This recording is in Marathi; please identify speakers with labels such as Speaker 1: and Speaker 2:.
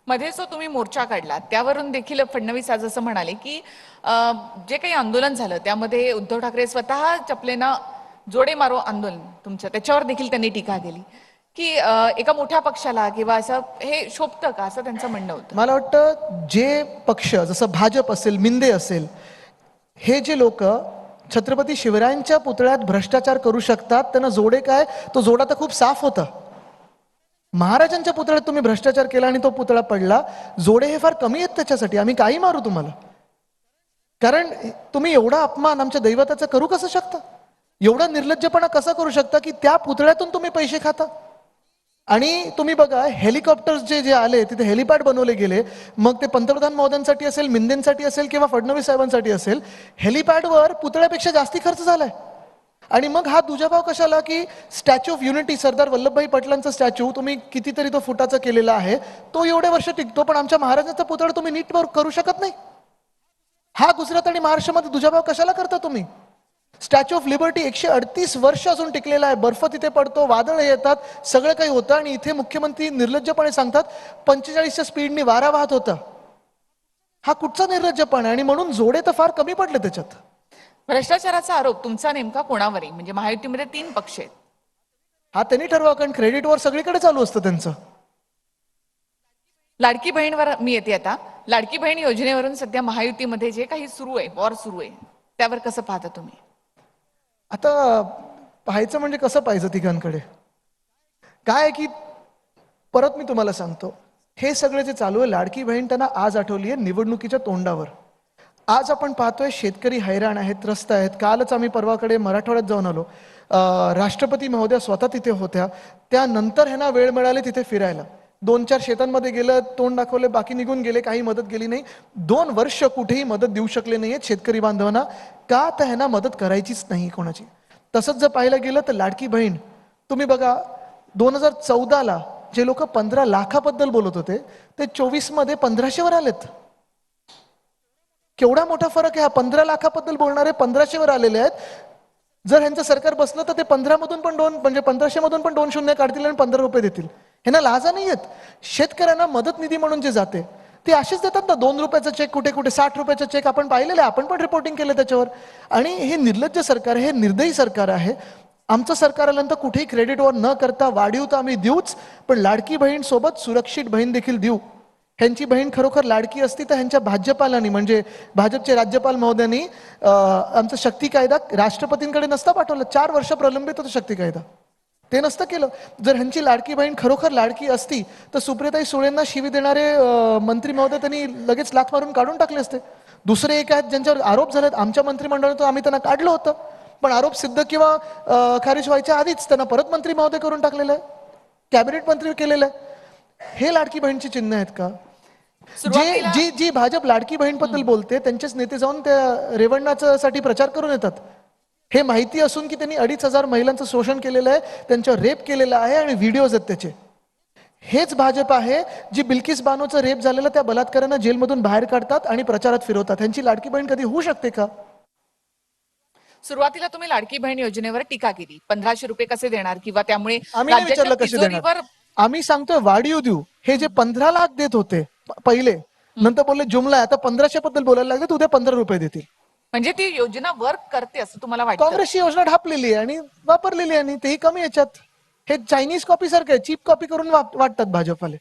Speaker 1: मध्ये जो तुम्ही मोर्चा काढला त्यावरून देखील फडणवीस आज असं म्हणाले की जे काही आंदोलन झालं त्यामध्ये उद्धव ठाकरे स्वतः चपलेनं जोडे मारो आंदोलन तुमचं त्याच्यावर देखील त्यांनी टीका केली की एका मोठ्या पक्षाला किंवा असं हे शोभतं का असं त्यांचं म्हणणं होतं.
Speaker 2: मला वाटतं जे पक्ष जसं भाजप असेल, मिंदे असेल, हे जे लोक छत्रपती शिवरायांच्या पुतळ्यात भ्रष्टाचार करू शकतात, त्यांना जोडे काय, तो जोडा तर खूप साफ होता. महाराजांच्या पुतळ्यात तुम्ही भ्रष्टाचार केला आणि तो पुतळा पडला, जोडे हे फार कमी आहेत त्याच्यासाठी. आम्ही काही मारू तुम्हाला, कारण तुम्ही एवढा अपमान आमच्या दैवताचा करू कसं शकता, एवढा निर्लज्जपणा कसा करू शकता की त्या पुतळ्यातून तुम्ही पैसे खाता. आणि तुम्ही बघा, हेलिकॉप्टर्स जे जे आले तिथे हेलिपॅड बनवले गेले, मग ते पंतप्रधान महोदयांसाठी असेल, मिंदेंसाठी असेल किंवा फडणवीस साहेबांसाठी असेल, हेलिपॅडवर पुतळ्यापेक्षा जास्ती खर्च झालाय. आणि मग हा दुजाभाव कशाला की Statue of Unity, Sardar Vallabhbhai पटेलांचा स्टॅच्यू तुम्ही कितीतरी तो फुटाचा केलेला आहे, तो एवढे वर्ष टिकतो, पण आमच्या महाराजांचा पुतळा तुम्ही नीट करू शकत नाही. हा गुजरात आणि महाराष्ट्रामध्ये दुजाभाव कशाला करता तुम्ही? स्टॅच्यू ऑफ लिबर्टी 138 वर्ष अजून टिकलेला आहे, बर्फ तिथे पडतो, वादळ येतात, सगळं काही होतं, आणि इथे मुख्यमंत्री निर्लज्जपणे सांगतात 45च्या स्पीडनी वारा वाहत होता. हा कुठचा निर्लज्जपणा? आणि म्हणून जोडे तर फार कमी पडले त्याच्यात.
Speaker 1: भ्रष्टाचाराचा आरोप तुमचा नेमका कोणावर आहे? म्हणजे महायुतीमध्ये 3 पक्ष आहेत.
Speaker 2: हा त्यांनी ठरवा, कारण क्रेडिटवर सगळीकडे चालू असतं त्यांचं.
Speaker 1: लाडकी बहीणवर मी येते आता. लाडकी बहीण योजनेवरून सध्या महायुतीमध्ये जे काही सुरू आहे, वॉर सुरू आहे, त्यावर कसं पाहता तुम्ही?
Speaker 2: आता पाहायचं म्हणजे कसं पाहिजे तिघांकडे? काय आहे की, परत मी तुम्हाला सांगतो, हे सगळे जे चालू आहे, लाडकी बहीण त्यांना आज आठवली आहे निवडणुकीच्या तोंडावर. आज आपण पाहतोय शेतकरी हैराण आहेत, त्रस्त आहेत. कालच आम्ही परवाकडे मराठवाड्यात जाऊन आलो. राष्ट्रपती महोदया स्वतः तिथे होत्या. त्यानंतर ह्यांना वेळ मिळाली तिथे फिरायला. 2-4 शेतांमध्ये गेलं, तोंड दाखवले, बाकी निघून गेले, काही मदत गेली नाही. 2 वर्ष कुठेही मदत देऊ शकले नाहीयेत शेतकरी बांधवांना. का? तर ह्यांना मदत करायचीच नाही कोणाची. तसंच जर पाहायला गेलं तर लाडकी बहीण, तुम्ही बघा, 2014ला जे लोक 15 लाखाबद्दल बोलत होते, ते 24 मध्ये 1500 वर आलेत. केवढा मोठा फरक आहे हा. 15 लाखाबद्दल बोलणारे 1500 वर आलेले आहेत. जर ह्यांचं सरकार बसलं तर ते 15 मधून पण 2, म्हणजे 1500 मधून पण 2 शून्य काढतील आणि 15 रुपये देतील. ह्यांना लाजा नाही आहेत. शेतकऱ्यांना मदत निधी म्हणून जे जाते ते असेच देतात ना. 2 रुपयाचा चेक, कुठे कुठे 60 रुपयाचा चेक आपण पाहिलेले, आपण पण रिपोर्टिंग केलं त्याच्यावर. आणि हे निर्लज्ज सरकार, हे निर्दयी सरकार आहे. आमचं सरकार आल्यानंतर कुठेही क्रेडिटवर न करता वाढीव तर आम्ही देऊच, पण लाडकी बहीण सोबत सुरक्षित बहीण देखील देऊ. ह्यांची बहीण खरोखर लाडकी असती तर ह्यांच्या भाजपालांनी, म्हणजे भाजपचे राज्यपाल महोदयांनी आमचा शक्ती कायदा राष्ट्रपतींकडे नसता पाठवला. 4 वर्ष प्रलंबित होता शक्ती कायदा, ते नसतं केलं. जर ह्यांची लाडकी बहीण खरोखर लाडकी असती तर सुप्रियाताई सुळेंना शिवी देणारे मंत्री महोदय त्यांनी लगेच लाथ मारून काढून टाकले असते. दुसरे एक आहेत ज्यांच्यावर आरोप झालेत, आमच्या मंत्रिमंडळातून आम्ही त्यांना काढलं होतं, पण आरोप सिद्ध किंवा खारिज व्हायच्या आधीच त्यांना परत मंत्री महोदय करून टाकलेलं आहे, कॅबिनेट मंत्री केलेलं आहे. हे लाडकी बहीणची चिन्ह आहेत का? जी जी भाजप लाडकी बहीण बद्दल बोलते त्यांचेच नेते जाऊन त्या रेवण्णासाठी प्रचार करून येतात. हे माहिती असून की त्यांनी 2500 महिलांचं शोषण केलेलं आहे, त्यांच्यावर रेप केलेला आहे आणि व्हिडिओज आहेत त्याचे. हेच भाजप आहे जी बिल्किस बानोचं रेप झालेलं त्या बलात्कारांना जेलमधून बाहेर काढतात आणि प्रचारात फिरवतात. ह्यांची लाडकी बहीण कधी होऊ शकते का?
Speaker 1: सुरुवातीला तुम्ही लाडकी बहीण योजनेवर टीका केली, 1500 रुपये कसे देणार किंवा त्यामुळे
Speaker 2: आम्ही नाही विचारलं कसे देणार. आम्ही सांगतोय वाढीव देऊ. हे जे 15 लाख देत होते पहिले, नंतर बोलले जुमला, आता 1500 बद्दल बोलायला लागले, तर उद्या 15 रुपये देतील.
Speaker 1: म्हणजे ती योजना वर्क करते असं तुम्हाला वाटतं?
Speaker 2: काँग्रेसची योजना ढापलेली आहे आणि वापरलेली आहे, आणि तेही कमी याच्यात. हे चायनीज कॉपी सारखं आहे, चीप कॉपी करून वाटतात भाजपवाले.